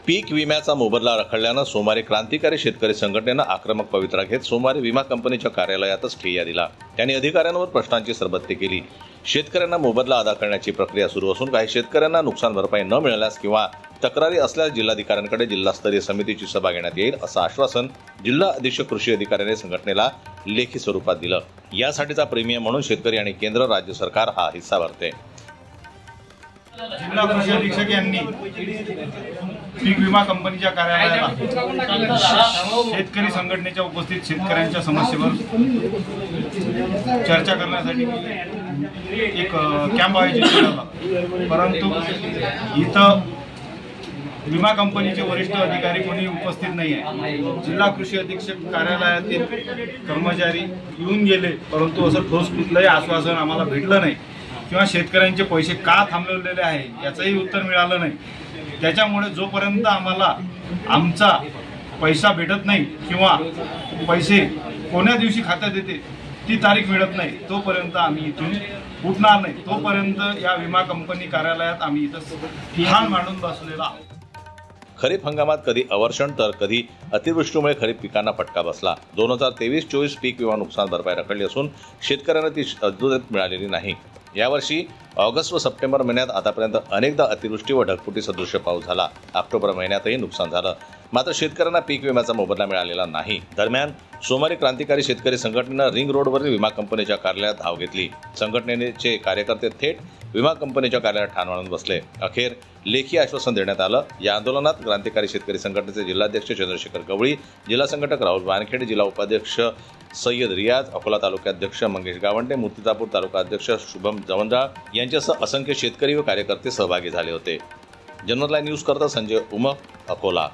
पीक विम्याचा मोबदला रखडल्यानं सोमवारी क्रांतिकारी शेतकरी संघटनेनं आक्रमक पवित्रा घेत सोमवारी विमा कंपनीच्या कार्यालयातच ठिय्या दिला। त्यांनी अधिकाऱ्यांवर प्रश्नांची सरबत्ती केली। शेतकऱ्यांना मोबदला अदा करण्याची प्रक्रिया सुरू असून काही शेतकऱ्यांना नुकसान भरपाई न मिळाल्यास किंवा तक्रारी असल्यास जिल्हाधिकाऱ्यांकडे जिल्हास्तरीय समितीची सभा घेण्यात येईल असं आश्वासन जिल्हा अधीक्षक कृषी अधिकाऱ्यांनी संघटनेला लेखी स्वरूपात दिलं। यासाठीचा प्रीमियम म्हणून शेतकरी आणि केंद्र राज्य सरकार हा हिस्सा भरते। जिल्हा कृषी अधीक्षक यांनी पीक विमा कंपनीच्या कार्यालयाला शेतकरी संघटनेच्या उपस्थित शेतकऱ्यांच्या समस्येवर चर्चा करण्यासाठी एक कॅम्प आयोजित केला होता, परंतु इथं विमा कंपनीचे वरिष्ठ अधिकारी कोणी उपस्थित नाही आहे। जिल्हा कृषी अधीक्षक कार्यालयातील कर्मचारी येऊन गेले, परंतु असं ठोस कुठलंही आश्वासन आम्हाला भेटलं नाही किंवा शेतकऱ्यांचे पैसे का थांबवलेले आहे याचंही उत्तर मिळालं नाही। त्याच्यामुळे जोपर्यंत आम्हाला आमचा पैसा भेटत नाही किंवा पैसे कोण्या दिवशी खात्यात येते ती तारीख मिळत नाही, तोपर्यंत आम्ही इथून उठणार नाही। तोपर्यंत या विमा कंपनी कार्यालयात आम्ही इथं ठाण मांडून बसलेला आहोत। खरीप हंगामात कधी अवर्षण तर कधी अतिवृष्टीमुळे खरीप पिकांना फटका बसला। 2023-24 पीक विमा नुकसान भरपाई रखडली असून शेतकऱ्यांना ती अद्याप मिळालेली नाही। यावर्षी ऑगस्ट व सप्टेंबर महिन्यात आतापर्यंत अनेकदा अतिवृष्टी व ढगफुटी सदृश्य पाऊस झाला। ऑक्टोबर महिन्यातही नुकसान झालं, मात्र शेतकऱ्यांना पीक विम्याचा मोबदला मिळालेला नाही। दरम्यान सोमवारी क्रांतिकारी शेतकरी संघटनेनं रिंग रोडवरील विमा कंपनीच्या कार्यालयात धाव घेतली। संघटनेचे कार्यकर्ते थेट विमा कंपनीच्या कार्यालयात ठाण मांडून बसले। अखेर लेखी आश्वासन देण्यात आलं। या आंदोलनात क्रांतिकारी शेतकरी संघटनेचे जिल्हाध्यक्ष चंद्रशेखर गवळी, जिल्हा संघटक राहुल वानखेडे, जिल्हा उपाध्यक्ष सय्यद रियाज, अकोला तालुकाध्यक्ष मंगेश गावंडे, मूर्तिजापूर तालुका अध्यक्ष शुभम जवंजाळ यांच्यासह असंख्य शेतकरी व कार्यकर्ते सहभागी झाले होते। जनरल न्यूज करता संजय उमप, अकोला।